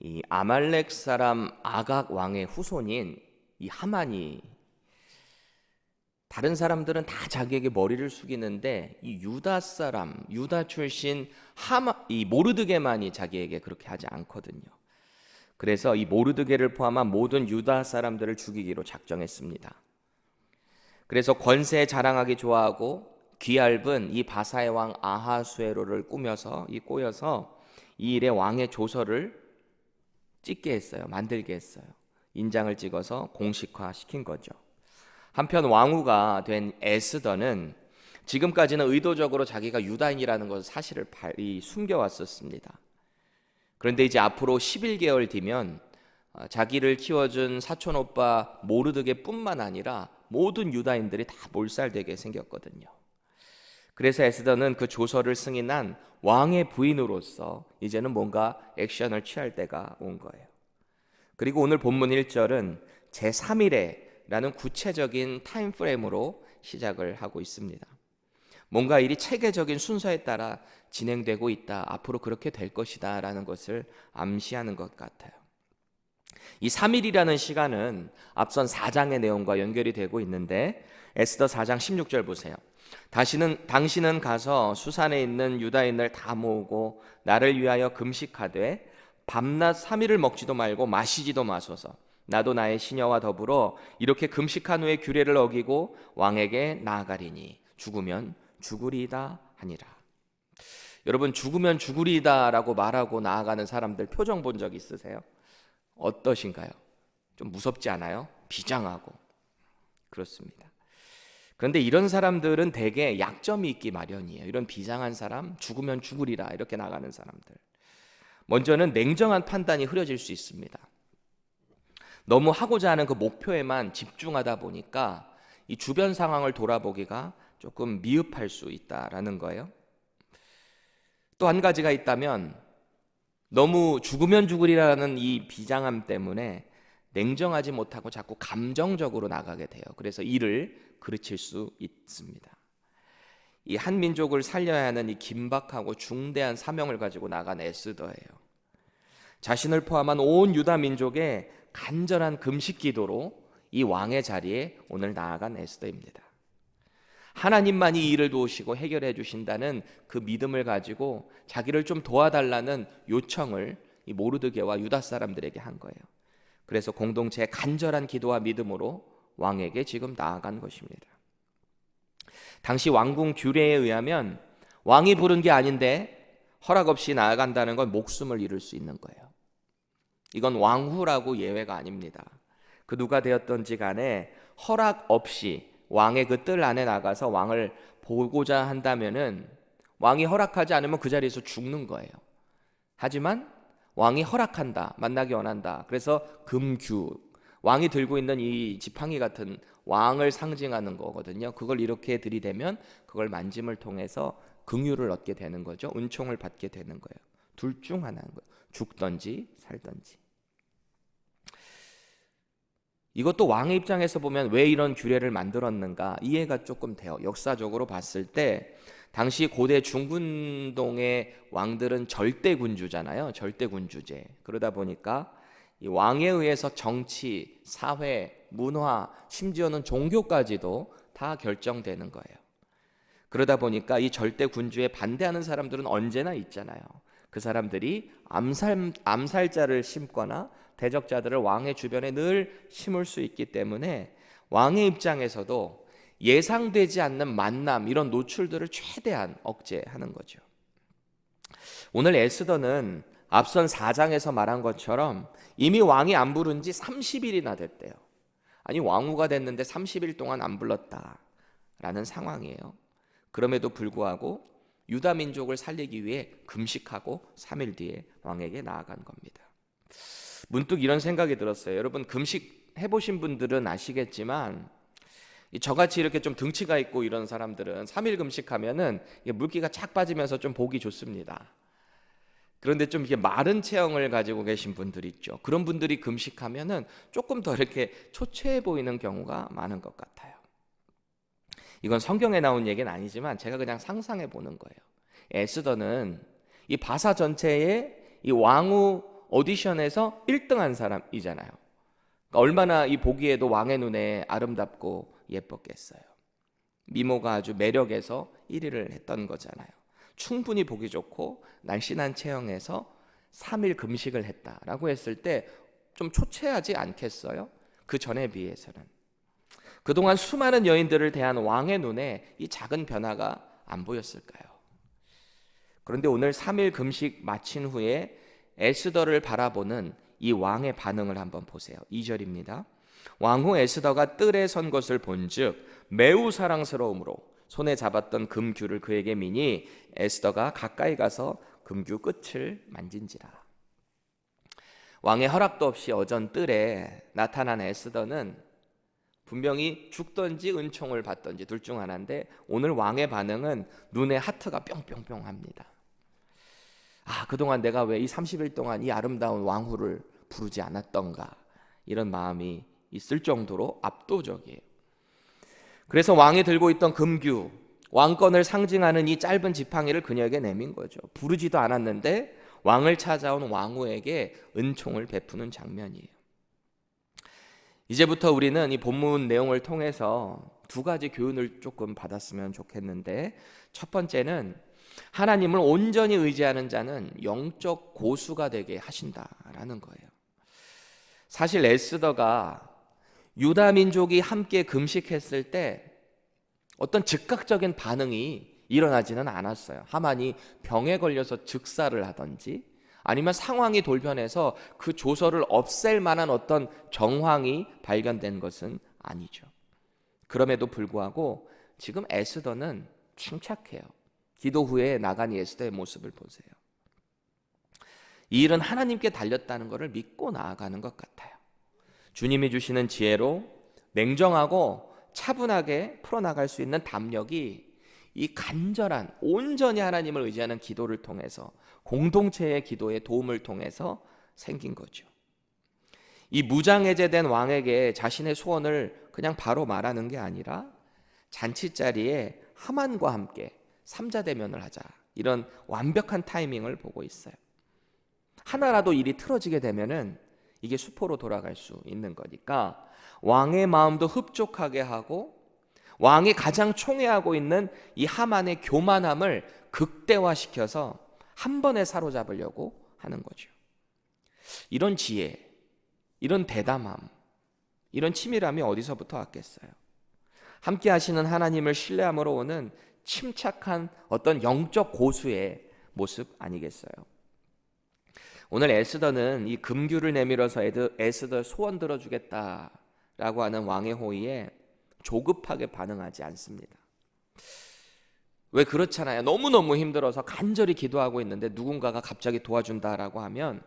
이 아말렉 사람 아각 왕의 후손인 이 하만이, 다른 사람들은 다 자기에게 머리를 숙이는데 이 유다 사람, 유다 출신 이 모르드게만이 자기에게 그렇게 하지 않거든요. 그래서 이 모르드게를 포함한 모든 유다 사람들을 죽이기로 작정했습니다. 그래서 권세 자랑하기 좋아하고 귀얇은 이 바사의 왕 아하수에로를 꼬여서 이 일에 왕의 조서를 찍게 했어요. 만들게 했어요. 인장을 찍어서 공식화시킨 거죠. 한편 왕후가 된 에스더는 지금까지는 의도적으로 자기가 유다인이라는 것을 사실을 숨겨왔었습니다. 그런데 이제 앞으로 11개월 뒤면 자기를 키워준 사촌 오빠 모르드게뿐만 아니라 모든 유다인들이 다 몰살되게 생겼거든요. 그래서 에스더는 그 조서를 승인한 왕의 부인으로서 이제는 뭔가 액션을 취할 때가 온 거예요. 그리고 오늘 본문 1절은 제3일에라는 구체적인 타임프레임으로 시작을 하고 있습니다. 뭔가 일이 체계적인 순서에 따라 진행되고 있다, 앞으로 그렇게 될 것이다 라는 것을 암시하는 것 같아요. 이 3일이라는 시간은 앞선 4장의 내용과 연결이 되고 있는데 에스더 4장 16절 보세요. 당신은 가서 수산에 있는 유다인을 다 모으고 나를 위하여 금식하되 밤낮 3일을 먹지도 말고 마시지도 마소서. 나도 나의 시녀와 더불어 이렇게 금식한 후에 규례를 어기고 왕에게 나아가리니 죽으면 죽으리이다 하니라. 여러분, 죽으면 죽으리이다 라고 말하고 나아가는 사람들 표정 본 적 있으세요? 어떠신가요? 좀 무섭지 않아요? 비장하고. 그렇습니다. 그런데 이런 사람들은 대개 약점이 있기 마련이에요. 이런 비장한 사람, 죽으면 죽으리라 이렇게 나가는 사람들. 먼저는 냉정한 판단이 흐려질 수 있습니다. 너무 하고자 하는 그 목표에만 집중하다 보니까 이 주변 상황을 돌아보기가 조금 미흡할 수 있다라는 거예요. 또 한 가지가 있다면 너무 죽으면 죽으리라는 이 비장함 때문에 냉정하지 못하고 자꾸 감정적으로 나가게 돼요. 그래서 일을 그르칠 수 있습니다. 이 한 민족을 살려야 하는 이 긴박하고 중대한 사명을 가지고 나간 에스더예요. 자신을 포함한 온 유다 민족의 간절한 금식 기도로 이 왕의 자리에 오늘 나아간 에스더입니다. 하나님만이 이 일을 도우시고 해결해 주신다는 그 믿음을 가지고 자기를 좀 도와달라는 요청을 이 모르드게와 유다 사람들에게 한 거예요. 그래서 공동체의 간절한 기도와 믿음으로 왕에게 지금 나아간 것입니다. 당시 왕궁 규례에 의하면 왕이 부른 게 아닌데 허락 없이 나아간다는 건 목숨을 잃을 수 있는 거예요. 이건 왕후라고 예외가 아닙니다. 그 누가 되었던지 간에 허락 없이 왕의 그 뜰 안에 나가서 왕을 보고자 한다면은 왕이 허락하지 않으면 그 자리에서 죽는 거예요. 하지만 왕이 허락한다, 만나기 원한다. 그래서 금규, 왕이 들고 있는 이 지팡이 같은 왕을 상징하는 거거든요. 그걸 이렇게 들이대면 그걸 만짐을 통해서 긍휼을 얻게 되는 거죠. 은총을 받게 되는 거예요. 둘 중 하나인 거예요. 죽든지 살든지. 이것도 왕의 입장에서 보면 왜 이런 규례를 만들었는가 이해가 조금 돼요. 역사적으로 봤을 때 당시 고대 중근동의 왕들은 절대군주잖아요. 절대군주제. 그러다 보니까 이 왕에 의해서 정치, 사회, 문화, 심지어는 종교까지도 다 결정되는 거예요. 그러다 보니까 이 절대군주에 반대하는 사람들은 언제나 있잖아요. 그 사람들이 암살자를 심거나 대적자들을 왕의 주변에 늘 심을 수 있기 때문에 왕의 입장에서도 예상되지 않는 만남, 이런 노출들을 최대한 억제하는 거죠. 오늘 에스더는 앞선 4장에서 말한 것처럼 이미 왕이 안 부른 지 30일이나 됐대요. 아니, 왕후가 됐는데 30일 동안 안 불렀다라는 상황이에요. 그럼에도 불구하고 유다 민족을 살리기 위해 금식하고 3일 뒤에 왕에게 나아간 겁니다. 문득 이런 생각이 들었어요. 여러분, 금식 해보신 분들은 아시겠지만 저같이 이렇게 좀 등치가 있고 이런 사람들은 3일 금식하면은 물기가 착 빠지면서 좀 보기 좋습니다. 그런데 좀 이렇게 마른 체형을 가지고 계신 분들 있죠. 그런 분들이 금식하면은 조금 더 이렇게 초췌해 보이는 경우가 많은 것 같아요. 이건 성경에 나온 얘기는 아니지만 제가 그냥 상상해 보는 거예요. 에스더는 이 바사 전체에 이 왕후 오디션에서 1등한 사람이잖아요. 그러니까 얼마나 이 보기에도 왕의 눈에 아름답고 예뻤겠어요. 미모가 아주 매력에서 1위를 했던 거잖아요. 충분히 보기 좋고 날씬한 체형에서 3일 금식을 했다라고 했을 때 좀 초췌하지 않겠어요? 그 전에 비해서는. 그동안 수많은 여인들을 대한 왕의 눈에 이 작은 변화가 안 보였을까요? 그런데 오늘 3일 금식 마친 후에 에스더를 바라보는 이 왕의 반응을 한번 보세요. 2절입니다. 왕후 에스더가 뜰에 선 것을 본즉 매우 사랑스러움으로 손에 잡았던 금규를 그에게 미니 에스더가 가까이 가서 금규 끝을 만진지라. 왕의 허락도 없이 어전 뜰에 나타난 에스더는 분명히 죽던지 은총을 받던지 둘 중 하나인데 오늘 왕의 반응은 눈에 하트가 뿅뿅뿅 합니다. 그동안 내가 왜 이 30일 동안 이 아름다운 왕후를 부르지 않았던가, 이런 마음이 있을 정도로 압도적이에요. 그래서 왕이 들고 있던 금규, 왕권을 상징하는 이 짧은 지팡이를 그녀에게 내민 거죠. 부르지도 않았는데 왕을 찾아온 왕후에게 은총을 베푸는 장면이에요. 이제부터 우리는 이 본문 내용을 통해서 두 가지 교훈을 조금 받았으면 좋겠는데, 첫 번째는 하나님을 온전히 의지하는 자는 영적 고수가 되게 하신다라는 거예요. 사실 에스더가 유다 민족이 함께 금식했을 때 어떤 즉각적인 반응이 일어나지는 않았어요. 하만이 병에 걸려서 즉사를 하든지 아니면 상황이 돌변해서 그 조서를 없앨 만한 어떤 정황이 발견된 것은 아니죠. 그럼에도 불구하고 지금 에스더는 침착해요. 기도 후에 나간 에스더의 모습을 보세요. 이 일은 하나님께 달렸다는 것을 믿고 나아가는 것 같아요. 주님이 주시는 지혜로 냉정하고 차분하게 풀어나갈 수 있는 담력이 이 간절한 온전히 하나님을 의지하는 기도를 통해서, 공동체의 기도의 도움을 통해서 생긴 거죠. 이 무장해제된 왕에게 자신의 소원을 그냥 바로 말하는 게 아니라 잔치 자리에 하만과 함께 삼자대면을 하자, 이런 완벽한 타이밍을 보고 있어요. 하나라도 일이 틀어지게 되면은 이게 수포로 돌아갈 수 있는 거니까 왕의 마음도 흡족하게 하고 왕이 가장 총애하고 있는 이 하만의 교만함을 극대화시켜서 한 번에 사로잡으려고 하는 거죠. 이런 지혜, 이런 대담함, 이런 치밀함이 어디서부터 왔겠어요? 함께 하시는 하나님을 신뢰함으로 오는 침착한 어떤 영적 고수의 모습 아니겠어요? 오늘 에스더는 이 금규를 내밀어서 에스더 소원 들어주겠다라고 하는 왕의 호의에 조급하게 반응하지 않습니다. 왜 그렇잖아요. 너무너무 힘들어서 간절히 기도하고 있는데 누군가가 갑자기 도와준다라고 하면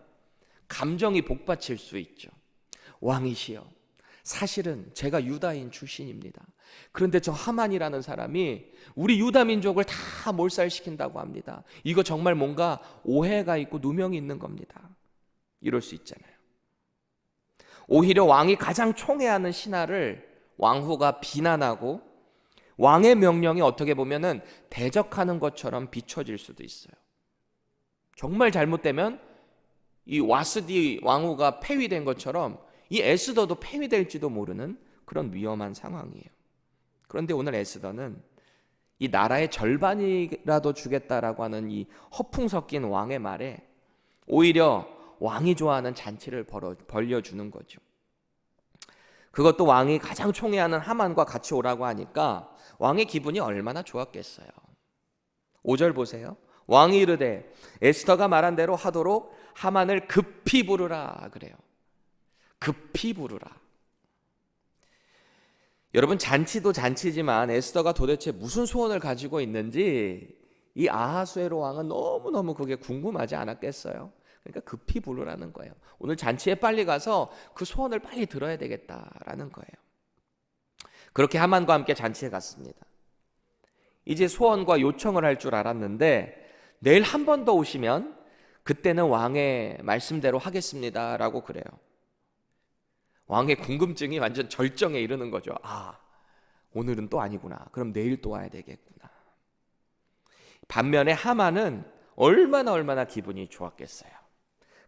감정이 복받칠 수 있죠. 왕이시여, 사실은 제가 유다인 출신입니다. 그런데 저 하만이라는 사람이 우리 유다 민족을 다 몰살시킨다고 합니다. 이거 정말 뭔가 오해가 있고 누명이 있는 겁니다. 이럴 수 있잖아요. 오히려 왕이 가장 총애하는 신하를 왕후가 비난하고 왕의 명령이 어떻게 보면은 대적하는 것처럼 비춰질 수도 있어요. 정말 잘못되면 이 와스디 왕후가 폐위된 것처럼 이 에스더도 폐위될지도 모르는 그런 위험한 상황이에요. 그런데 오늘 에스더는 이 나라의 절반이라도 주겠다라고 하는 이 허풍 섞인 왕의 말에 오히려 왕이 좋아하는 잔치를 벌려주는 거죠. 그것도 왕이 가장 총애하는 하만과 같이 오라고 하니까 왕의 기분이 얼마나 좋았겠어요. 5절 보세요. 왕이 이르되 에스더가 말한 대로 하도록 하만을 급히 부르라 그래요. 급히 부르라. 여러분, 잔치도 잔치지만 에스더가 도대체 무슨 소원을 가지고 있는지 이 아하수에로 왕은 너무너무 그게 궁금하지 않았겠어요? 그러니까 급히 부르라는 거예요. 오늘 잔치에 빨리 가서 그 소원을 빨리 들어야 되겠다라는 거예요. 그렇게 하만과 함께 잔치에 갔습니다. 이제 소원과 요청을 할 줄 알았는데 내일 한 번 더 오시면 그때는 왕의 말씀대로 하겠습니다라고 그래요. 왕의 궁금증이 완전 절정에 이르는 거죠. 오늘은 또 아니구나. 그럼 내일 또 와야 되겠구나. 반면에 하만은 얼마나 기분이 좋았겠어요.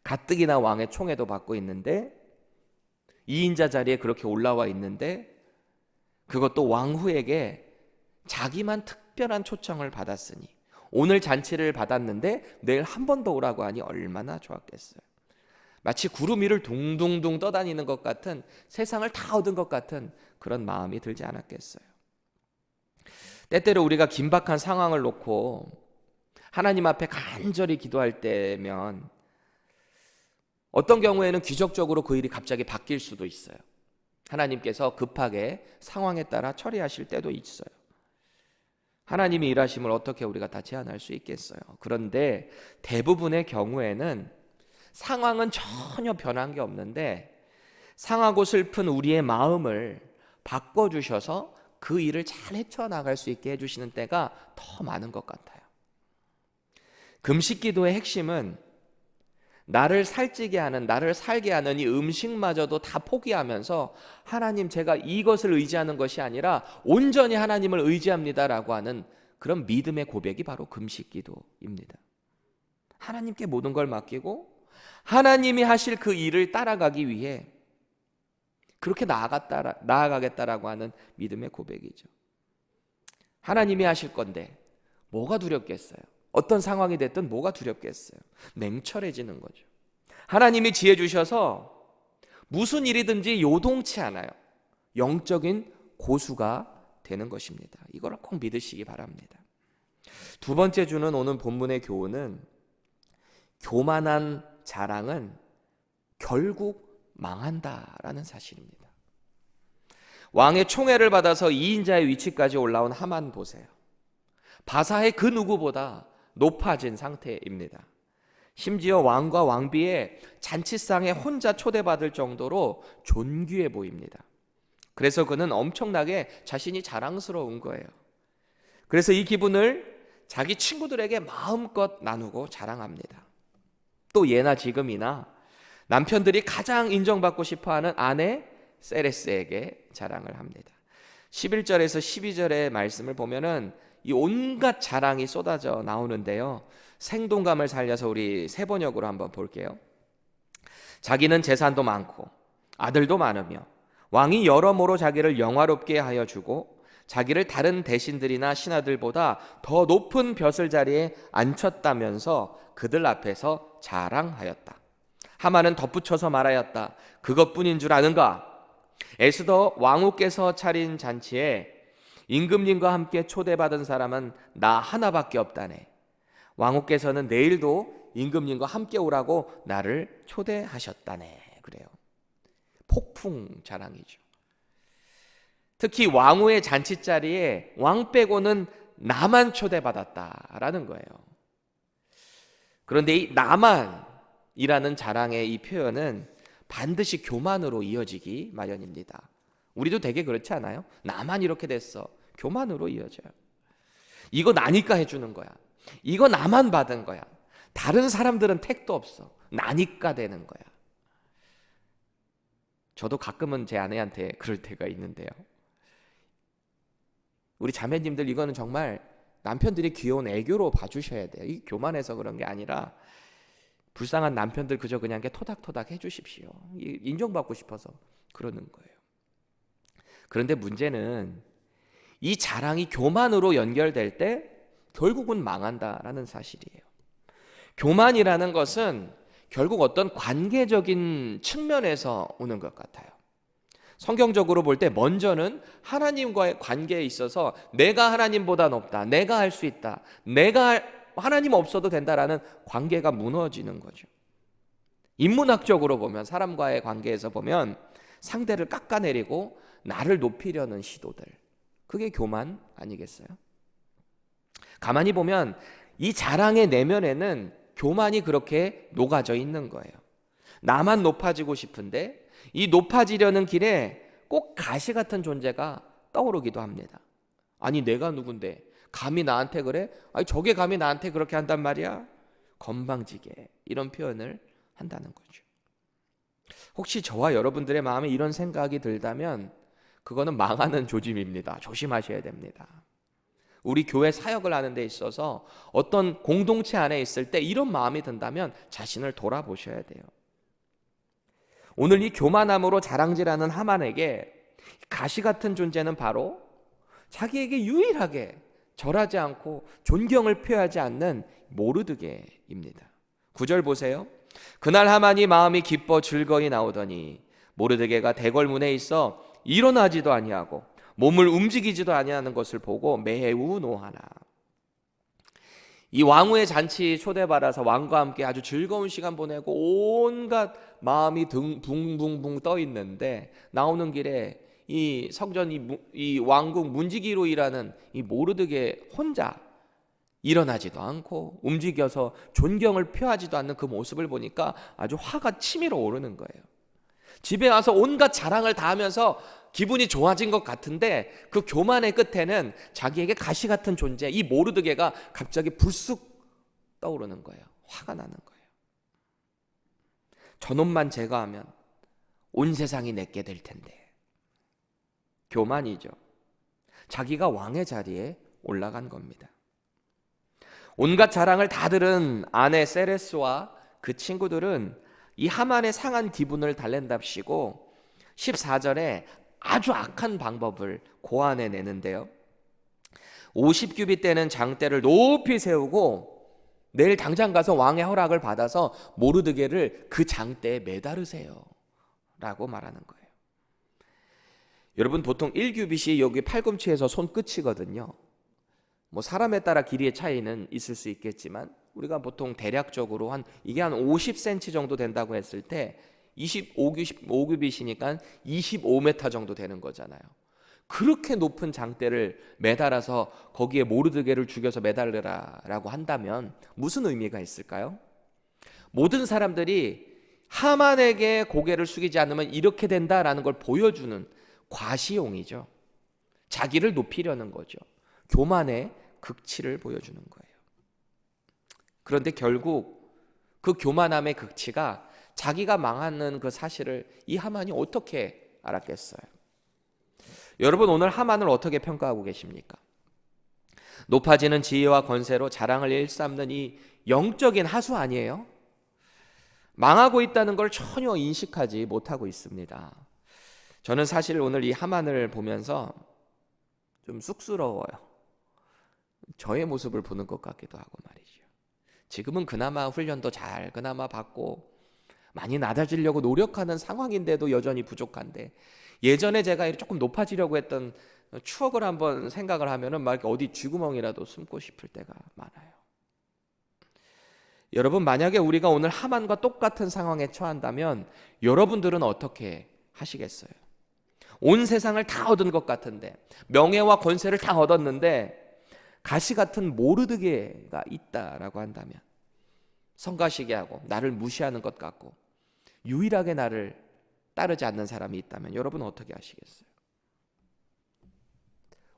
가뜩이나 왕의 총애도 받고 있는데 2인자 자리에 그렇게 올라와 있는데 그것도 왕후에게 자기만 특별한 초청을 받았으니 오늘 잔치를 받았는데 내일 한 번 더 오라고 하니 얼마나 좋았겠어요. 마치 구름 위를 둥둥둥 떠다니는 것 같은, 세상을 다 얻은 것 같은 그런 마음이 들지 않았겠어요. 때때로 우리가 긴박한 상황을 놓고 하나님 앞에 간절히 기도할 때면 어떤 경우에는 기적적으로 그 일이 갑자기 바뀔 수도 있어요. 하나님께서 급하게 상황에 따라 처리하실 때도 있어요. 하나님이 일하심을 어떻게 우리가 다 제한할 수 있겠어요. 그런데 대부분의 경우에는 상황은 전혀 변한 게 없는데 상하고 슬픈 우리의 마음을 바꿔주셔서 그 일을 잘 헤쳐나갈 수 있게 해주시는 때가 더 많은 것 같아요. 금식 기도의 핵심은 나를 살찌게 하는, 나를 살게 하는 이 음식마저도 다 포기하면서 하나님, 제가 이것을 의지하는 것이 아니라 온전히 하나님을 의지합니다라고 하는 그런 믿음의 고백이 바로 금식 기도입니다. 하나님께 모든 걸 맡기고 하나님이 하실 그 일을 따라가기 위해 그렇게 나아가겠다라고 하는 믿음의 고백이죠. 하나님이 하실 건데 뭐가 두렵겠어요? 어떤 상황이 됐든 뭐가 두렵겠어요? 냉철해지는 거죠. 하나님이 지혜 주셔서 무슨 일이든지 요동치 않아요. 영적인 고수가 되는 것입니다. 이걸 꼭 믿으시기 바랍니다. 두 번째 주는 오늘 본문의 교훈은 교만한 자랑은 결국 망한다라는 사실입니다. 왕의 총애를 받아서 2인자의 위치까지 올라온 하만 보세요. 바사의 그 누구보다 높아진 상태입니다. 심지어 왕과 왕비의 잔치상에 혼자 초대받을 정도로 존귀해 보입니다. 그래서 그는 엄청나게 자신이 자랑스러운 거예요. 그래서 이 기분을 자기 친구들에게 마음껏 나누고 자랑합니다. 또 예나 지금이나 남편들이 가장 인정받고 싶어하는 아내 세레스에게 자랑을 합니다. 11절에서 12절의 말씀을 보면은 이 온갖 자랑이 쏟아져 나오는데요, 생동감을 살려서 우리 세 번역으로 한번 볼게요. 자기는 재산도 많고 아들도 많으며 왕이 여러모로 자기를 영화롭게 하여 주고 자기를 다른 대신들이나 신하들보다 더 높은 벼슬자리에 앉혔다면서 그들 앞에서 자랑하였다. 하만은 덧붙여서 말하였다. 그것뿐인 줄 아는가? 에스더 왕후께서 차린 잔치에 임금님과 함께 초대받은 사람은 나 하나밖에 없다네. 왕후께서는 내일도 임금님과 함께 오라고 나를 초대하셨다네. 그래요. 폭풍 자랑이죠. 특히 왕후의 잔치 자리에 왕 빼고는 나만 초대받았다라는 거예요. 그런데 이 나만이라는 자랑의 이 표현은 반드시 교만으로 이어지기 마련입니다. 우리도 되게 그렇지 않아요? 나만 이렇게 됐어. 교만으로 이어져요. 이거 나니까 해주는 거야. 이거 나만 받은 거야. 다른 사람들은 택도 없어. 나니까 되는 거야. 저도 가끔은 제 아내한테 그럴 때가 있는데요. 우리 자매님들, 이거는 정말 남편들이 귀여운 애교로 봐주셔야 돼요. 이 교만해서 그런 게 아니라 불쌍한 남편들 그저 그냥 토닥토닥 해주십시오. 인정받고 싶어서 그러는 거예요. 그런데 문제는 이 자랑이 교만으로 연결될 때 결국은 망한다라는 사실이에요. 교만이라는 것은 결국 어떤 관계적인 측면에서 오는 것 같아요. 성경적으로 볼 때 먼저는 하나님과의 관계에 있어서 내가 하나님보다 높다, 내가 할 수 있다, 내가 하나님 없어도 된다라는 관계가 무너지는 거죠. 인문학적으로 보면, 사람과의 관계에서 보면 상대를 깎아내리고 나를 높이려는 시도들, 그게 교만 아니겠어요? 가만히 보면 이 자랑의 내면에는 교만이 그렇게 녹아져 있는 거예요. 나만 높아지고 싶은데 이 높아지려는 길에 꼭 가시 같은 존재가 떠오르기도 합니다. 아니, 내가 누군데 감히 나한테 그래? 아니, 저게 감히 나한테 그렇게 한단 말이야? 건방지게, 이런 표현을 한다는 거죠. 혹시 저와 여러분들의 마음에 이런 생각이 들다면 그거는 망하는 조짐입니다. 조심하셔야 됩니다. 우리 교회 사역을 하는 데 있어서 어떤 공동체 안에 있을 때 이런 마음이 든다면 자신을 돌아보셔야 돼요. 오늘 이 교만함으로 자랑질하는 하만에게 가시 같은 존재는 바로 자기에게 유일하게 절하지 않고 존경을 표하지 않는 모르드게입니다. 9절 보세요. 그날 하만이 마음이 기뻐 즐거이 나오더니 모르드게가 대궐문에 있어 일어나지도 아니하고 몸을 움직이지도 아니하는 것을 보고 매우 노하나. 이 왕후의 잔치 초대받아서 왕과 함께 아주 즐거운 시간 보내고 온갖 마음이 붕붕붕 떠 있는데 나오는 길에 이 성전 이 왕궁 문지기로 일하는 이 모르드게 혼자 일어나지도 않고 움직여서 존경을 표하지도 않는 그 모습을 보니까 아주 화가 치밀어 오르는 거예요. 집에 와서 온갖 자랑을 다 하면서 기분이 좋아진 것 같은데 그 교만의 끝에는 자기에게 가시 같은 존재 이 모르드게가 갑자기 불쑥 떠오르는 거예요. 화가 나는 거예요. 저놈만 제거하면 온 세상이 내게 될 텐데. 교만이죠. 자기가 왕의 자리에 올라간 겁니다. 온갖 자랑을 다 들은 아내 세레스와 그 친구들은 이 하만의 상한 기분을 달랜답시고 14절에 아주 악한 방법을 고안해내는데요. 50규빗 되는 장대를 높이 세우고 내일 당장 가서 왕의 허락을 받아서 모르드게를 그 장대에 매다르세요 라고 말하는 거예요. 여러분 보통 1규빗이 여기 팔꿈치에서 손끝이거든요. 뭐 사람에 따라 길이의 차이는 있을 수 있겠지만 우리가 보통 대략적으로 이게 한 50cm 정도 된다고 했을 때 25규빗이니까 25m 정도 되는 거잖아요. 그렇게 높은 장대를 매달아서 거기에 모르드게를 죽여서 매달으라라고 한다면 무슨 의미가 있을까요? 모든 사람들이 하만에게 고개를 숙이지 않으면 이렇게 된다라는 걸 보여주는 과시용이죠. 자기를 높이려는 거죠. 교만의 극치를 보여주는 거예요. 그런데 결국 그 교만함의 극치가 자기가 망하는 그 사실을 이 하만이 어떻게 알았겠어요? 여러분 오늘 하만을 어떻게 평가하고 계십니까? 높아지는 지위와 권세로 자랑을 일삼는 이 영적인 하수 아니에요? 망하고 있다는 걸 전혀 인식하지 못하고 있습니다. 저는 사실 오늘 이 하만을 보면서 좀 쑥스러워요. 저의 모습을 보는 것 같기도 하고 말이죠. 지금은 그나마 훈련도 그나마 받고 많이 낮아지려고 노력하는 상황인데도 여전히 부족한데 예전에 제가 조금 높아지려고 했던 추억을 한번 생각을 하면은 막 어디 쥐구멍이라도 숨고 싶을 때가 많아요. 여러분 만약에 우리가 오늘 하만과 똑같은 상황에 처한다면 여러분들은 어떻게 하시겠어요? 온 세상을 다 얻은 것 같은데 명예와 권세를 다 얻었는데 가시 같은 모르드게가 있다라고 한다면 성가시게 하고 나를 무시하는 것 같고 유일하게 나를 따르지 않는 사람이 있다면 여러분은 어떻게 하시겠어요?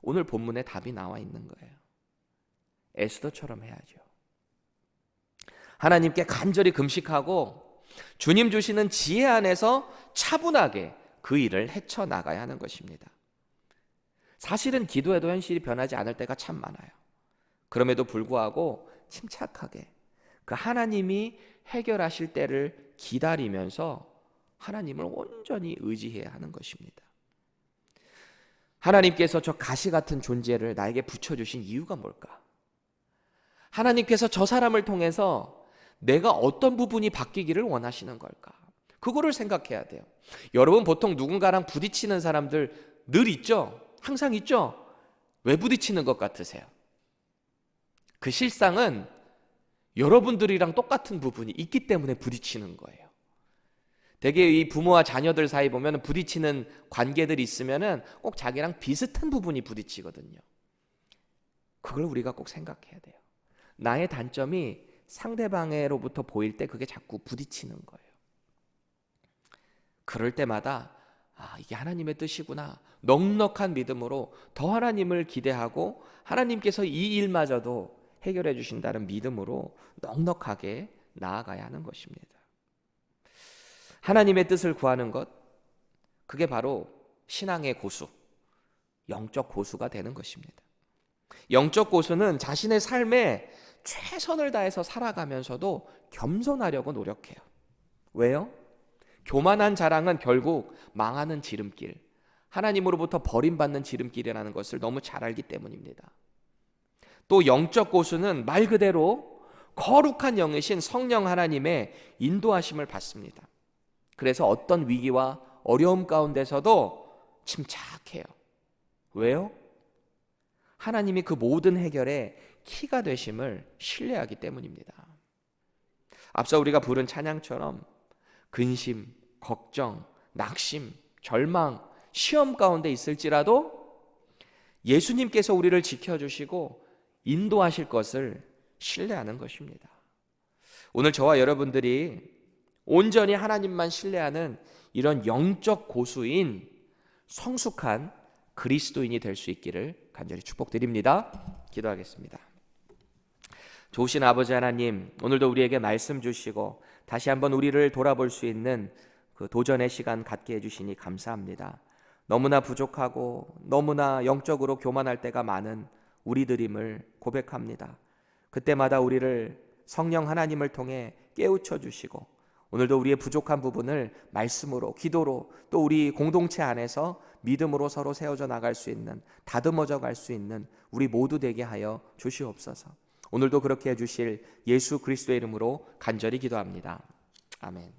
오늘 본문에 답이 나와 있는 거예요. 에스더처럼 해야죠. 하나님께 간절히 금식하고 주님 주시는 지혜 안에서 차분하게 그 일을 헤쳐나가야 하는 것입니다. 사실은 기도해도 현실이 변하지 않을 때가 참 많아요. 그럼에도 불구하고 침착하게 그 하나님이 해결하실 때를 기다리면서 하나님을 온전히 의지해야 하는 것입니다. 하나님께서 저 가시 같은 존재를 나에게 붙여주신 이유가 뭘까? 하나님께서 저 사람을 통해서 내가 어떤 부분이 바뀌기를 원하시는 걸까? 그거를 생각해야 돼요. 여러분 보통 누군가랑 부딪히는 사람들 늘 있죠? 항상 있죠? 왜 부딪히는 것 같으세요? 그 실상은 여러분들이랑 똑같은 부분이 있기 때문에 부딪히는 거예요. 되게 이 부모와 자녀들 사이 보면 부딪히는 관계들이 있으면은 꼭 자기랑 비슷한 부분이 부딪히거든요. 그걸 우리가 꼭 생각해야 돼요. 나의 단점이 상대방으로부터 보일 때 그게 자꾸 부딪히는 거예요. 그럴 때마다 이게 하나님의 뜻이구나. 넉넉한 믿음으로 더 하나님을 기대하고 하나님께서 이 일마저도 해결해 주신다는 믿음으로 넉넉하게 나아가야 하는 것입니다. 하나님의 뜻을 구하는 것, 그게 바로 신앙의 고수, 영적 고수가 되는 것입니다. 영적 고수는 자신의 삶에 최선을 다해서 살아가면서도 겸손하려고 노력해요. 왜요? 교만한 자랑은 결국 망하는 지름길, 하나님으로부터 버림받는 지름길이라는 것을 너무 잘 알기 때문입니다. 또 영적 고수는 말 그대로 거룩한 영이신 성령 하나님의 인도하심을 받습니다. 그래서 어떤 위기와 어려움 가운데서도 침착해요. 왜요? 하나님이 그 모든 해결의 키가 되심을 신뢰하기 때문입니다. 앞서 우리가 부른 찬양처럼 근심, 걱정, 낙심, 절망, 시험 가운데 있을지라도 예수님께서 우리를 지켜주시고 인도하실 것을 신뢰하는 것입니다. 오늘 저와 여러분들이 온전히 하나님만 신뢰하는 이런 영적 고수인 성숙한 그리스도인이 될 수 있기를 간절히 축복드립니다. 기도하겠습니다. 좋으신 아버지 하나님, 오늘도 우리에게 말씀 주시고 다시 한번 우리를 돌아볼 수 있는 그 도전의 시간 갖게 해주시니 감사합니다. 너무나 부족하고 너무나 영적으로 교만할 때가 많은 우리들임을 고백합니다. 그때마다 우리를 성령 하나님을 통해 깨우쳐 주시고 오늘도 우리의 부족한 부분을 말씀으로, 기도로, 또 우리 공동체 안에서 믿음으로 서로 세워져 나갈 수 있는, 다듬어져 갈 수 있는 우리 모두 되게 하여 주시옵소서. 오늘도 그렇게 해주실 예수 그리스도의 이름으로 간절히 기도합니다. 아멘.